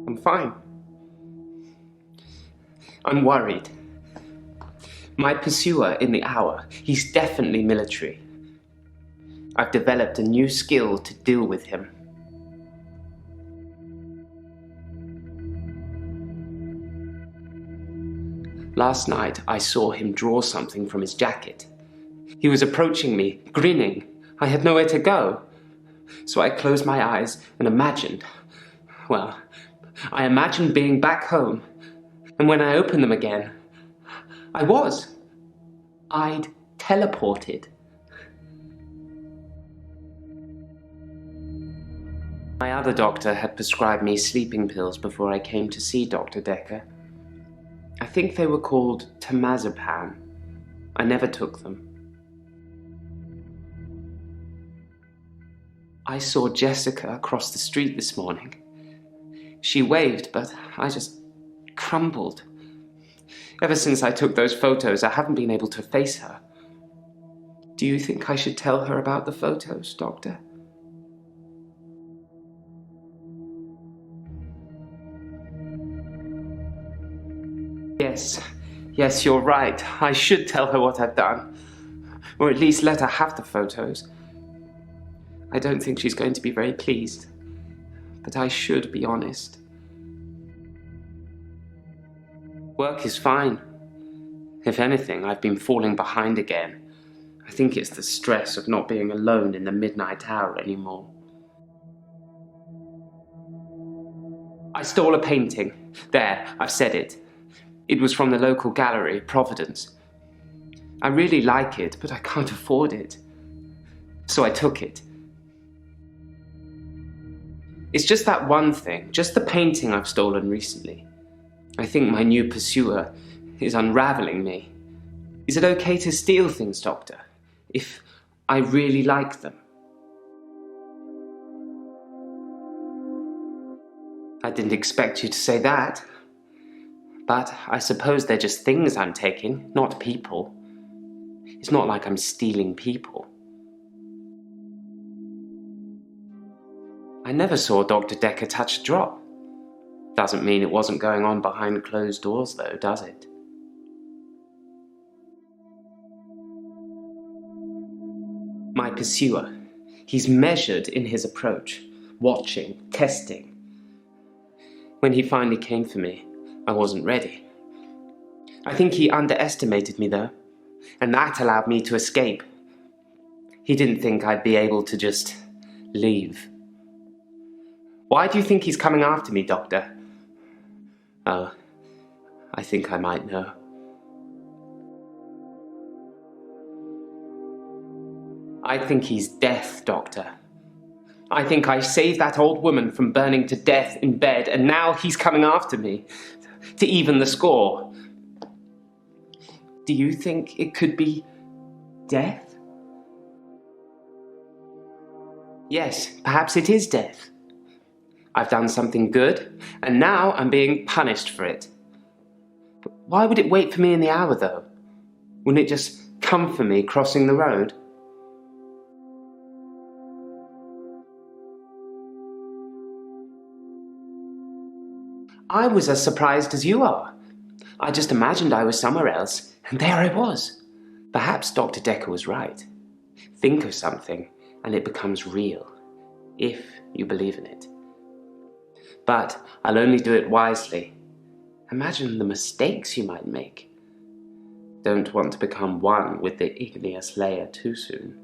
I'm fine. I'm worried. My pursuer in the hour, he's definitely military. I've developed a new skill to deal with him. Last night, I saw him draw something from his jacket. He was approaching me, grinning. I had nowhere to go. So I closed my eyes and imagined, I imagined being back home. And when I opened them again, I'd teleported. My other doctor had prescribed me sleeping pills before I came to see Dr. Dekker. I think they were called temazepam. I never took them. I saw Jessica across the street this morning. She waved, but I just crumbled. Ever since I took those photos, I haven't been able to face her. Do you think I should tell her about the photos, Doctor? Yes, you're right. I should tell her what I've done. Or at least let her have the photos. I don't think she's going to be very pleased. But I should be honest. Work is fine. If anything, I've been falling behind again. I think it's the stress of not being alone in the midnight hour anymore. I stole a painting. There, I've said it. It was from the local gallery, Providence. I really like it, but I can't afford it. So I took it. It's just that one thing, just the painting I've stolen recently. I think my new pursuer is unraveling me. Is it okay to steal things, Doctor, if I really like them? I didn't expect you to say that. But I suppose they're just things I'm taking, not people. It's not like I'm stealing people. I never saw Dr. Dekker touch a drop. Doesn't mean it wasn't going on behind closed doors, though, does it? My pursuer. He's measured in his approach, watching, testing. When he finally came for me, I wasn't ready. I think he underestimated me, though, and that allowed me to escape. He didn't think I'd be able to just leave. Why do you think he's coming after me, Doctor? Oh, I think I might know. I think he's death, Doctor. I think I saved that old woman from burning to death in bed, and now he's coming after me to even the score. Do you think it could be death? Yes, perhaps it is death. I've done something good, and now I'm being punished for it. But why would it wait for me in the hour, though? Wouldn't it just come for me crossing the road? I was as surprised as you are. I just imagined I was somewhere else, and there I was. Perhaps Dr. Dekker was right. Think of something, and it becomes real, if you believe in it. But I'll only do it wisely. Imagine the mistakes you might make. Don't want to become one with the igneous layer too soon.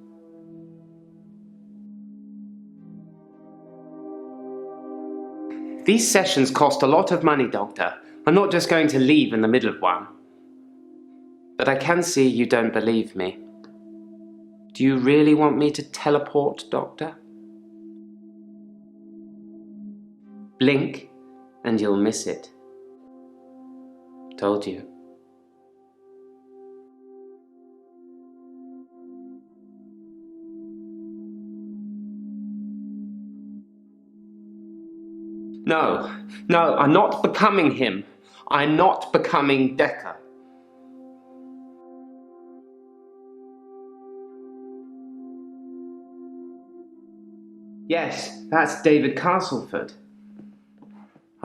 These sessions cost a lot of money, Doctor. I'm not just going to leave in the middle of one. But I can see you don't believe me. Do you really want me to teleport, Doctor? Blink, and you'll miss it. Told you. No, I'm not becoming him. I'm not becoming Dekker. Yes, that's David Castleford.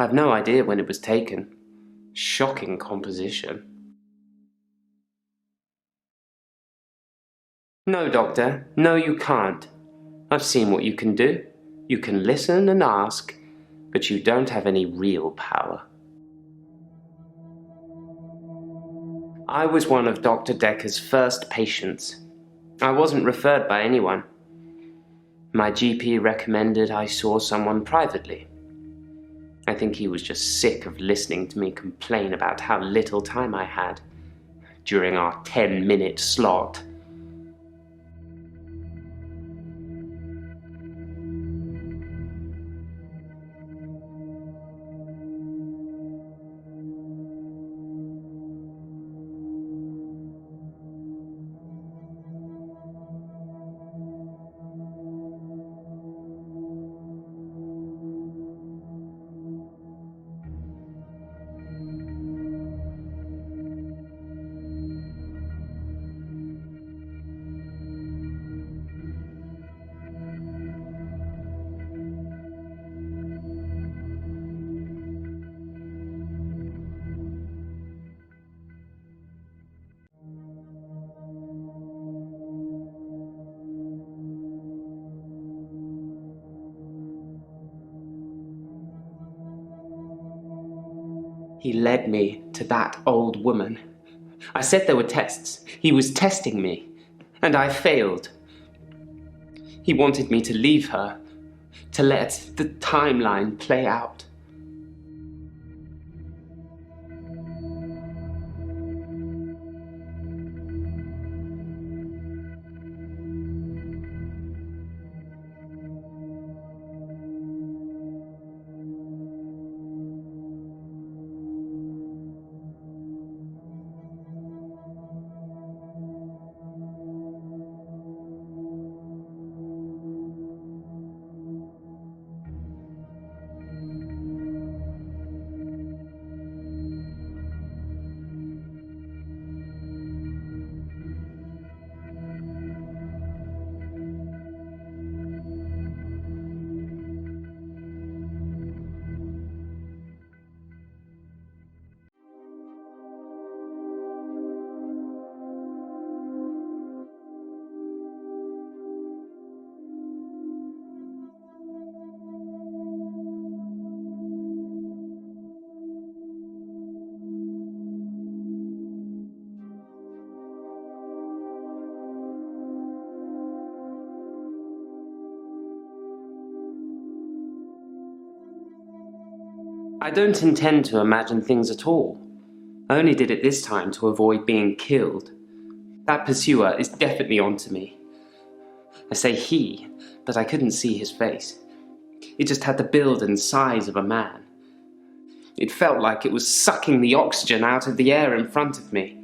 I've no idea when it was taken. Shocking composition. No, Doctor. No, you can't. I've seen what you can do. You can listen and ask, but you don't have any real power. I was one of Dr. Dekker's first patients. I wasn't referred by anyone. My GP recommended I saw someone privately. I think he was just sick of listening to me complain about how little time I had during our 10-minute slot. He led me to that old woman. I said there were tests. He was testing me, and I failed. He wanted me to leave her, to let the timeline play out. I don't intend to imagine things at all. I only did it this time to avoid being killed. That pursuer is definitely onto me. I say he, but I couldn't see his face. It just had the build and size of a man. It felt like it was sucking the oxygen out of the air in front of me.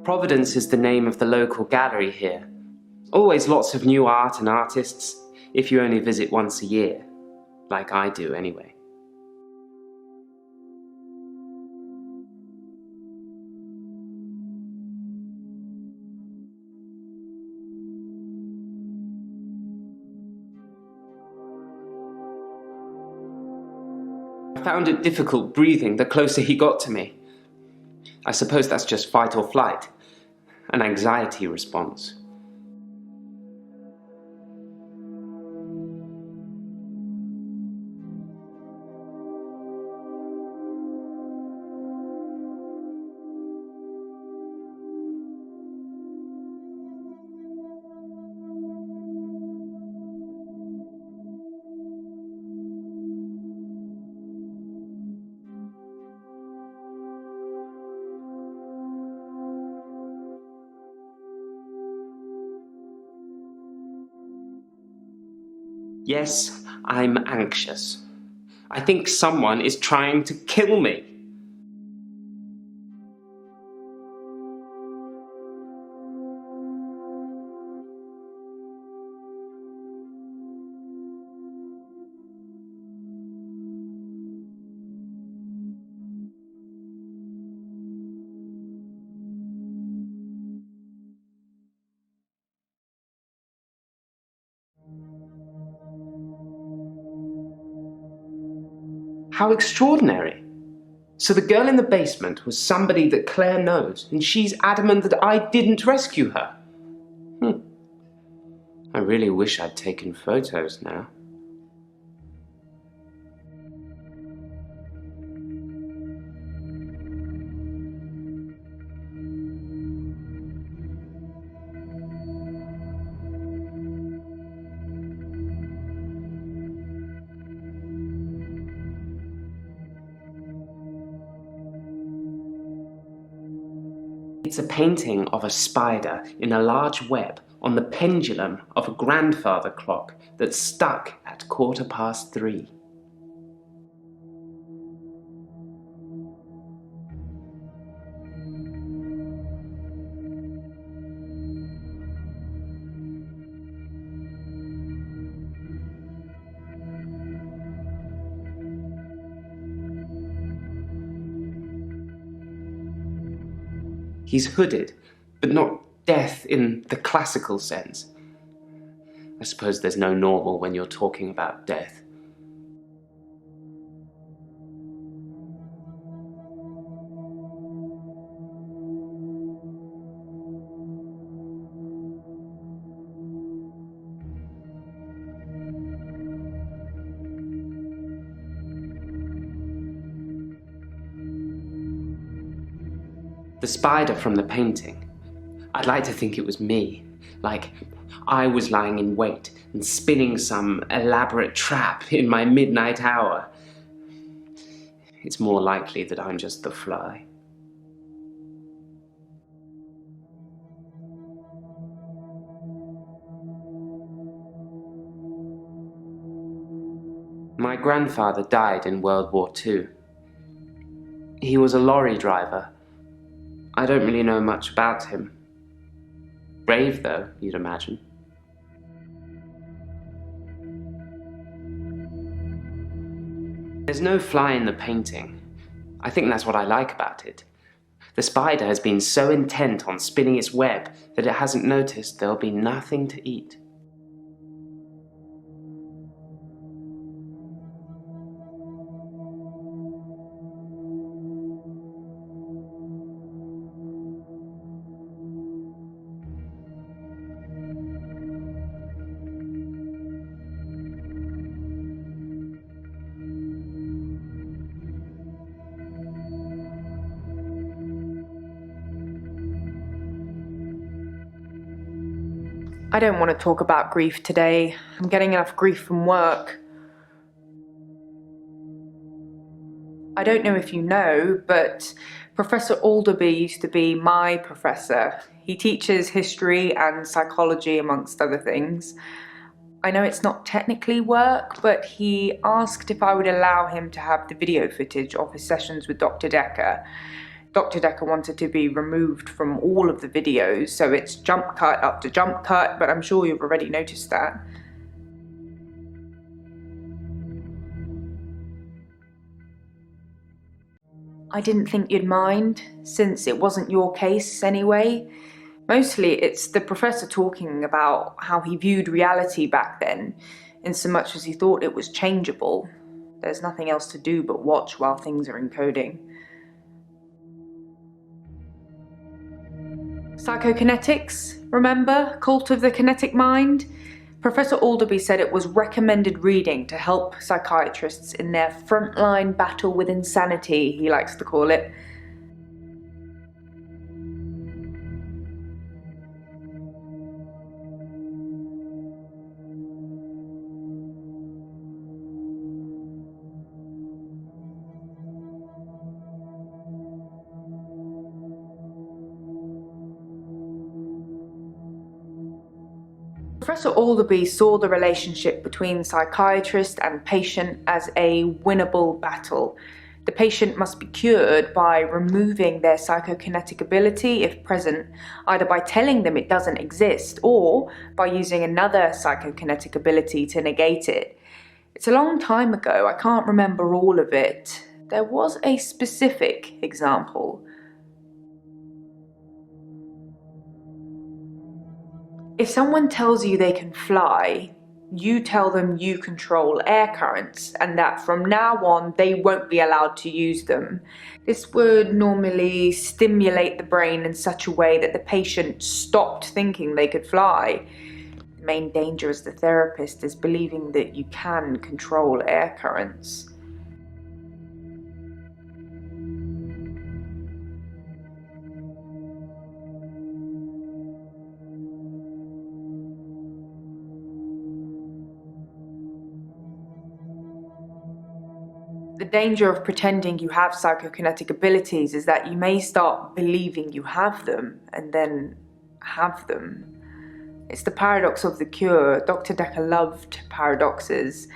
Providence is the name of the local gallery here. Always lots of new art and artists, if you only visit once a year. Like I do, anyway. I found it difficult breathing the closer he got to me. I suppose that's just fight or flight, an anxiety response. Yes, I'm anxious. I think someone is trying to kill me. How extraordinary. So the girl in the basement was somebody that Claire knows, and she's adamant that I didn't rescue her. I really wish I'd taken photos now. It's a painting of a spider in a large web on the pendulum of a grandfather clock that's stuck at 3:15. He's hooded, but not death in the classical sense. I suppose there's no normal when you're talking about death. The spider from the painting. I'd like to think it was me. Like, I was lying in wait and spinning some elaborate trap in my midnight hour. It's more likely that I'm just the fly. My grandfather died in World War II. He was a lorry driver. I don't really know much about him. Brave, though, you'd imagine. There's no fly in the painting. I think that's what I like about it. The spider has been so intent on spinning its web that it hasn't noticed there'll be nothing to eat. I don't want to talk about grief today. I'm getting enough grief from work. I don't know if you know, but Professor Alderby used to be my professor. He teaches history and psychology, amongst other things. I know it's not technically work, but he asked if I would allow him to have the video footage of his sessions with Dr. Dekker. Dr. Dekker wanted to be removed from all of the videos, so it's jump cut up to jump cut, but I'm sure you've already noticed that. I didn't think you'd mind, since it wasn't your case anyway. Mostly it's the professor talking about how he viewed reality back then, in so much as he thought it was changeable. There's nothing else to do but watch while things are encoding. Psychokinetics, remember? Cult of the Kinetic Mind? Professor Alderby said it was recommended reading to help psychiatrists in their frontline battle with insanity, he likes to call it. Professor Alderby saw the relationship between psychiatrist and patient as a winnable battle. The patient must be cured by removing their psychokinetic ability if present, either by telling them it doesn't exist or by using another psychokinetic ability to negate it. It's a long time ago, I can't remember all of it. There was a specific example. If someone tells you they can fly, you tell them you control air currents and that from now on they won't be allowed to use them. This would normally stimulate the brain in such a way that the patient stopped thinking they could fly. The main danger as the therapist is believing that you can control air currents. The danger of pretending you have psychokinetic abilities is that you may start believing you have them and then have them. It's the paradox of the cure. Dr. Dekker loved paradoxes.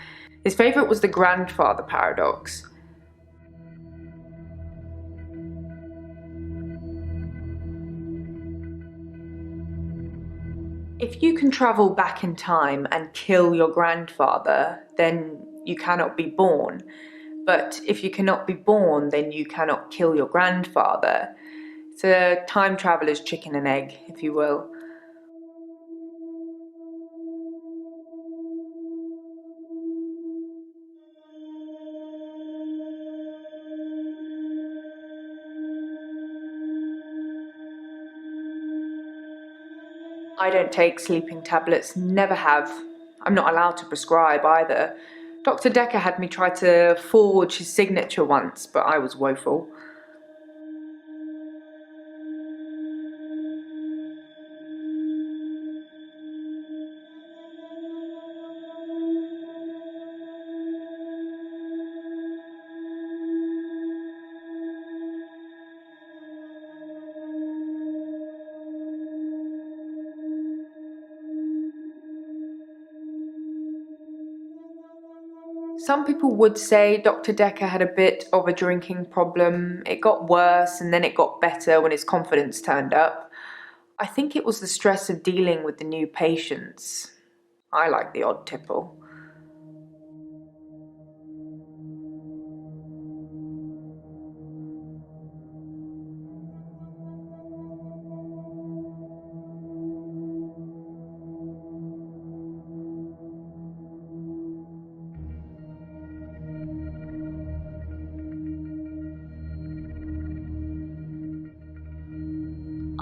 His favourite was the grandfather paradox. If you can travel back in time and kill your grandfather, then you cannot be born. But if you cannot be born, then you cannot kill your grandfather. It's a time traveler's chicken and egg, if you will. I don't take sleeping tablets, never have. I'm not allowed to prescribe either. Dr. Dekker had me try to forge his signature once, but I was woeful. Some people would say Dr. Dekker had a bit of a drinking problem. It got worse and then it got better when his confidence turned up. I think it was the stress of dealing with the new patients. I like the odd tipple.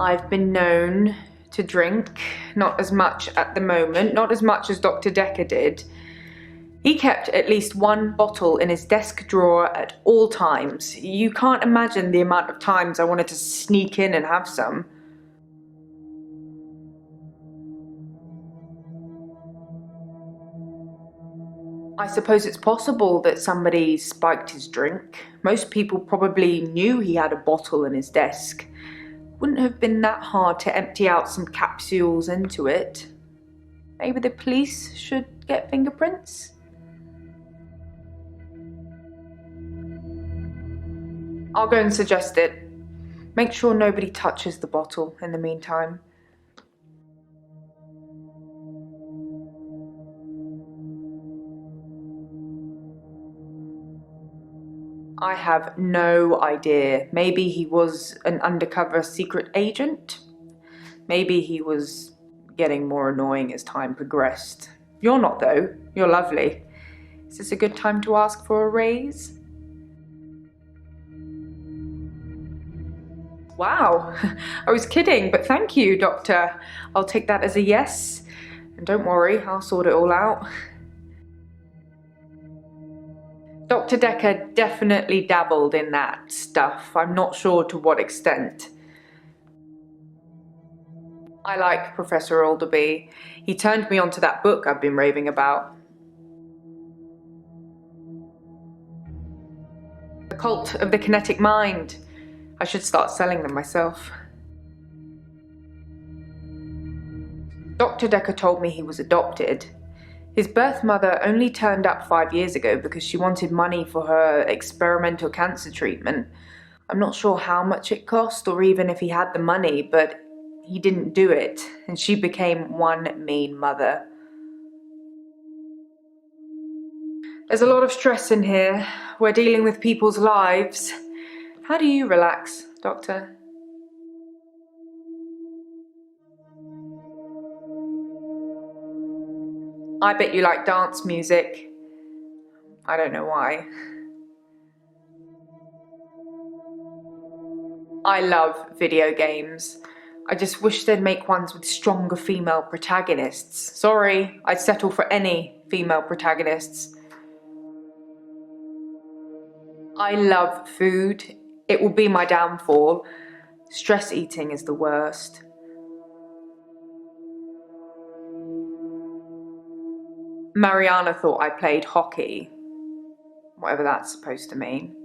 I've been known to drink, not as much at the moment, not as much as Dr. Dekker did. He kept at least one bottle in his desk drawer at all times. You can't imagine the amount of times I wanted to sneak in and have some. I suppose it's possible that somebody spiked his drink. Most people probably knew he had a bottle in his desk. Wouldn't have been that hard to empty out some capsules into it. Maybe the police should get fingerprints? I'll go and suggest it. Make sure nobody touches the bottle in the meantime. I have no idea. Maybe he was an undercover secret agent. Maybe he was getting more annoying as time progressed. You're not though. You're lovely. Is this a good time to ask for a raise? Wow, I was kidding, but thank you, Doctor. I'll take that as a yes. And don't worry, I'll sort it all out. Dr. Dekker definitely dabbled in that stuff. I'm not sure to what extent. I like Professor Alderby. He turned me onto that book I've been raving about. The Cult of the Kinetic Mind. I should start selling them myself. Dr. Dekker told me he was adopted. His birth mother only turned up 5 years ago because she wanted money for her experimental cancer treatment. I'm not sure how much it cost or even if he had the money, but he didn't do it, and she became one mean mother. There's a lot of stress in here. We're dealing with people's lives. How do you relax, Doctor? I bet you like dance music. I don't know why. I love video games. I just wish they'd make ones with stronger female protagonists. Sorry, I'd settle for any female protagonists. I love food. It will be my downfall. Stress eating is the worst. Mariana thought I played hockey, whatever that's supposed to mean.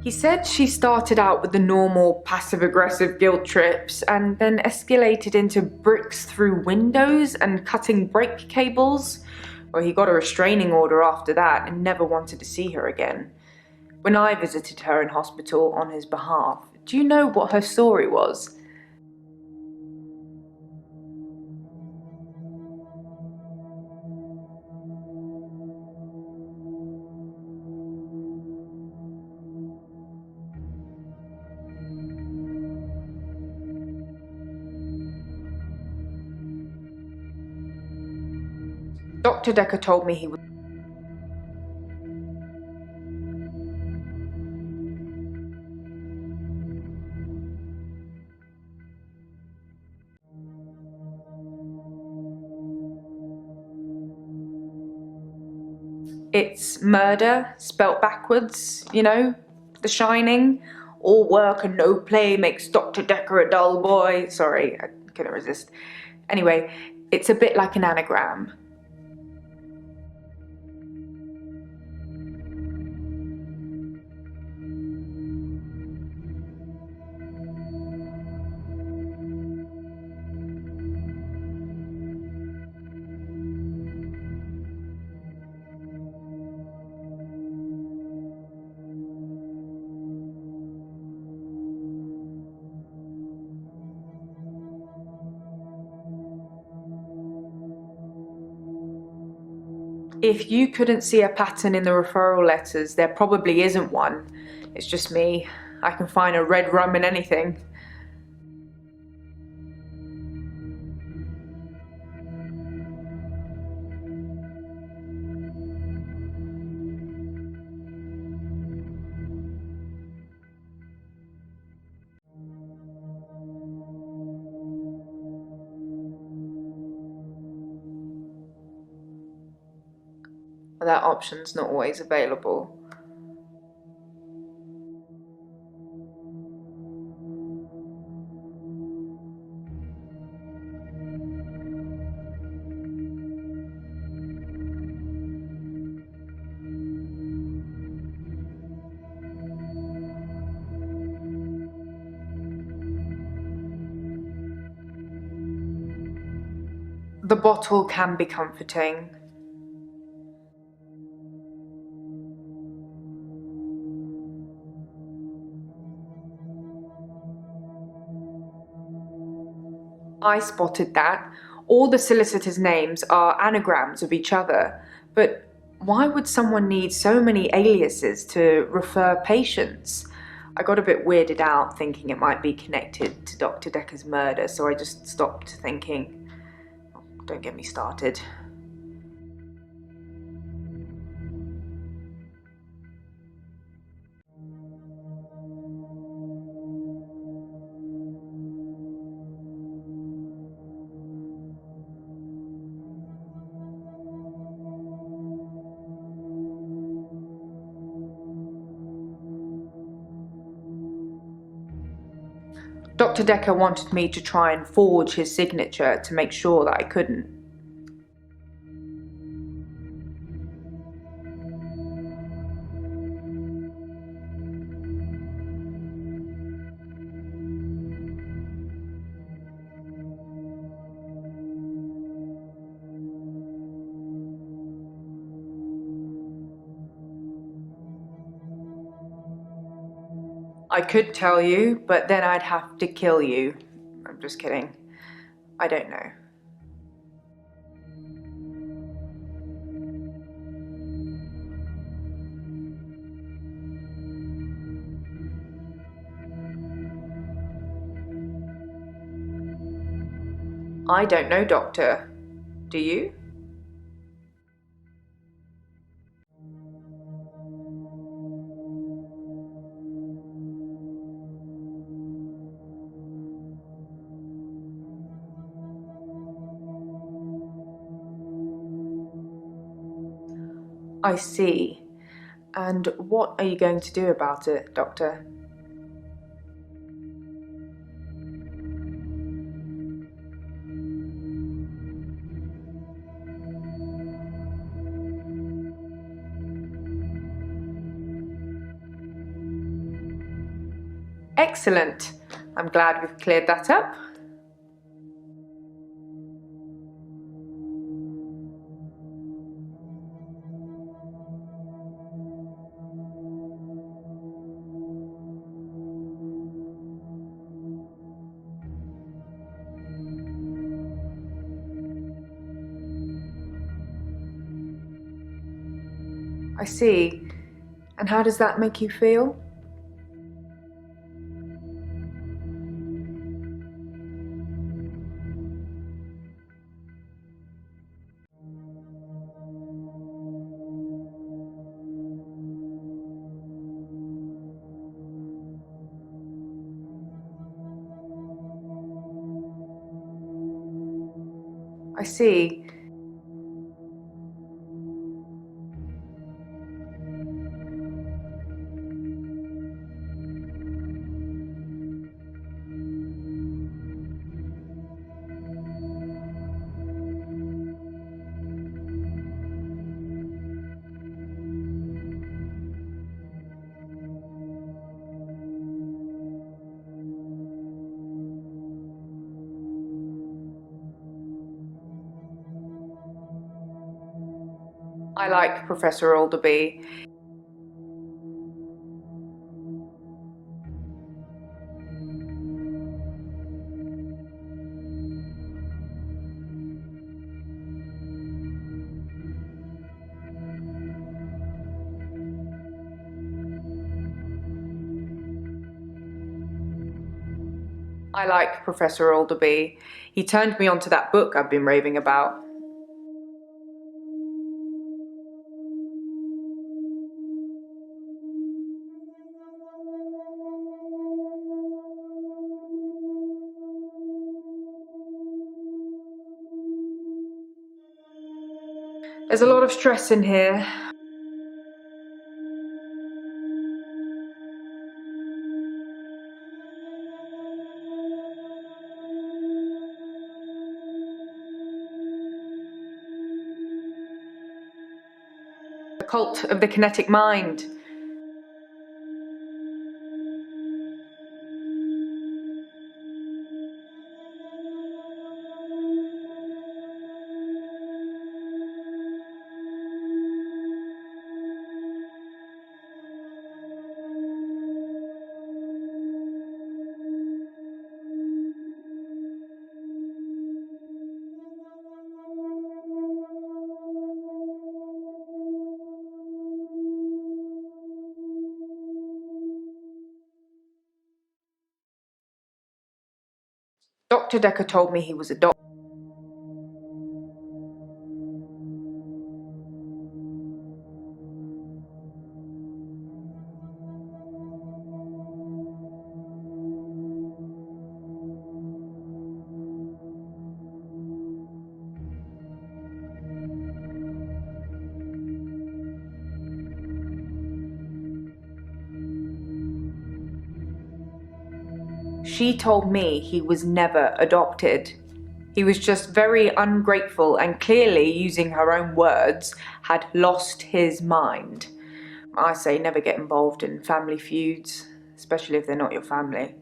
He said she started out with the normal passive-aggressive guilt trips and then escalated into bricks through windows and cutting brake cables. Well, he got a restraining order after that and never wanted to see her again. When I visited her in hospital on his behalf, do you know what her story was? Dr. Dekker told me he was... It's murder, spelt backwards, you know? The Shining. All work and no play makes Dr. Dekker a dull boy. Sorry, I couldn't resist. Anyway, it's a bit like an anagram. If you couldn't see a pattern in the referral letters, there probably isn't one. It's just me. I can find a red rum in anything. That option's not always available. The bottle can be comforting. I spotted that. All the solicitors' names are anagrams of each other, but why would someone need so many aliases to refer patients? I got a bit weirded out thinking it might be connected to Dr. Dekker's murder, so I just stopped thinking. Don't get me started. Dr. Dekker wanted me to try and forge his signature to make sure that I couldn't. I could tell you, but then I'd have to kill you. I'm just kidding. I don't know. I don't know, Doctor. Do you? I see. And what are you going to do about it, Doctor? Excellent. I'm glad we've cleared that up. I see. And how does that make you feel? I see. I like Professor Alderby. I like Professor Alderby. He turned me onto that book I've been raving about. There's a lot of stress in here. The cult of the kinetic mind. Dr. Dekker told me he was a doctor. She told me he was never adopted. He was just very ungrateful and clearly, using her own words, had lost his mind. I say never get involved in family feuds, especially if they're not your family.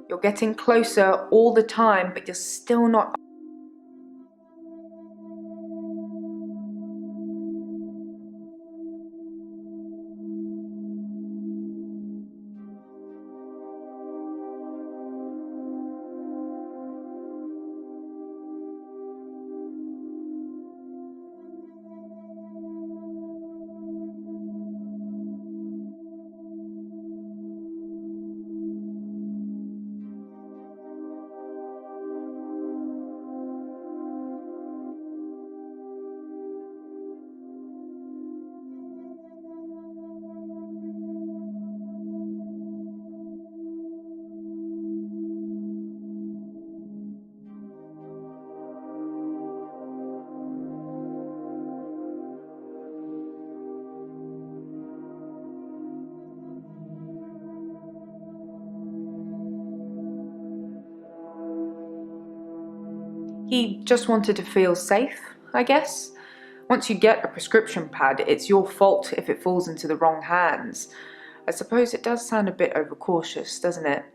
You're getting closer all the time, but you're still not. He just wanted to feel safe, I guess. Once you get a prescription pad, it's your fault if it falls into the wrong hands. I suppose it does sound a bit overcautious, doesn't it?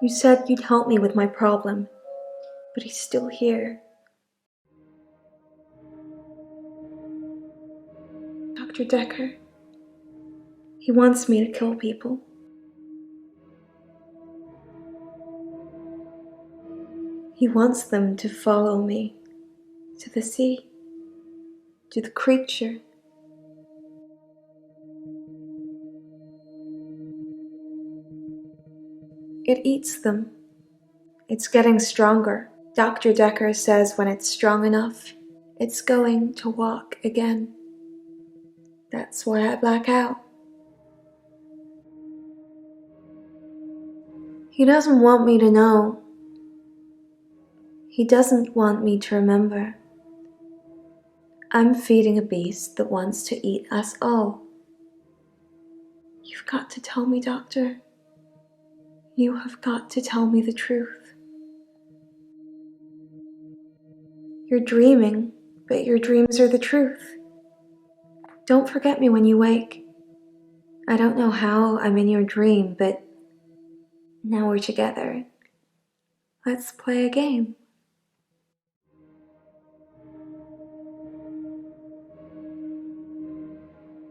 You said you'd help me with my problem, but he's still here. Dr. Dekker. He wants me to kill people. He wants them to follow me to the sea, to the creature. It eats them. It's getting stronger. Dr. Dekker says when it's strong enough, it's going to walk again. That's why I black out. He doesn't want me to know. He doesn't want me to remember. I'm feeding a beast that wants to eat us all. You've got to tell me, Doctor. You have got to tell me the truth. You're dreaming, but your dreams are the truth. Don't forget me when you wake. I don't know how I'm in your dream, but now we're together. Let's play a game.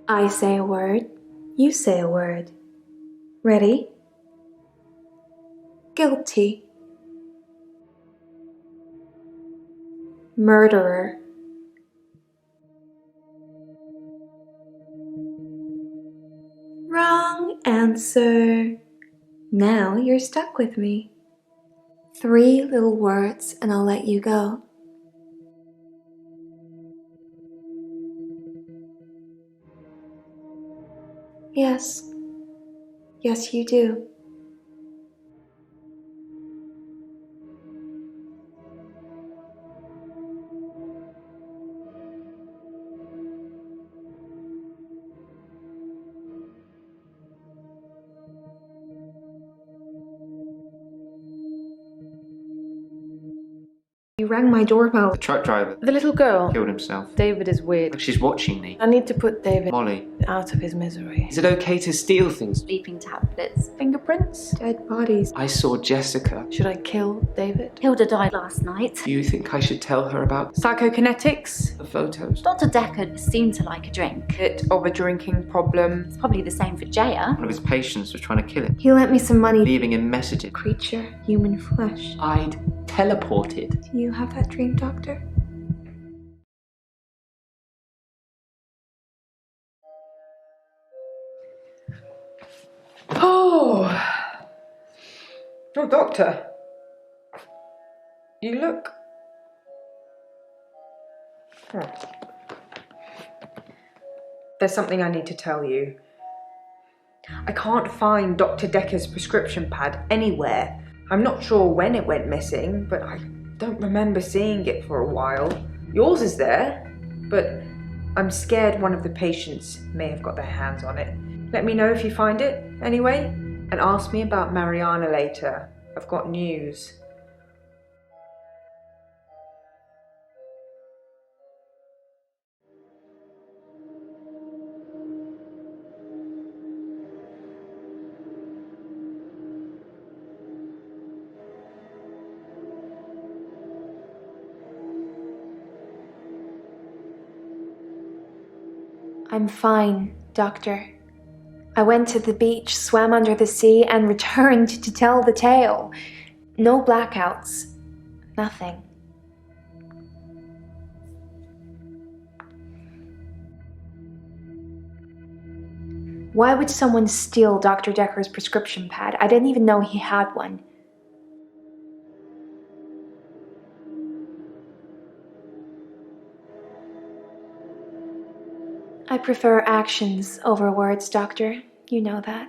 I say a word, you say a word. Ready? Guilty. Murderer. Wrong answer. Now you're stuck with me. 3 little words and I'll let you go. Yes. Yes, you do. You rang my doorbell. The truck driver The little girl. killed himself. David is weird. Like she's watching me. I need to put David Molly. out of his misery. Is it okay to steal things? Sleeping tablets. Fingerprints? Dead bodies. I saw Jessica. Should I kill David? Hilda died last night. Do you think I should tell her about Psychokinetics? the photos? Dr. Dekker seemed to like a drink. Bit of a drinking problem. It's probably the same for Jaya. One of his patients was trying to kill him, He lent me some money. leaving him messages. Creature, human flesh. I'd teleported. Do you have that dream, Doctor? Oh, doctor. You look... There's something I need to tell you. I can't find Dr. Dekker's prescription pad anywhere. I'm not sure when it went missing, but I don't remember seeing it for a while. Yours is there, but I'm scared one of the patients may have got their hands on it. Let me know if you find it, anyway, and ask me about Mariana later. I've got news. I'm fine, Doctor. I went to the beach, swam under the sea, and returned to tell the tale. No blackouts. Nothing. Why would someone steal Dr. Dekker's prescription pad? I didn't even know he had one. I prefer actions over words, Doctor. You know that.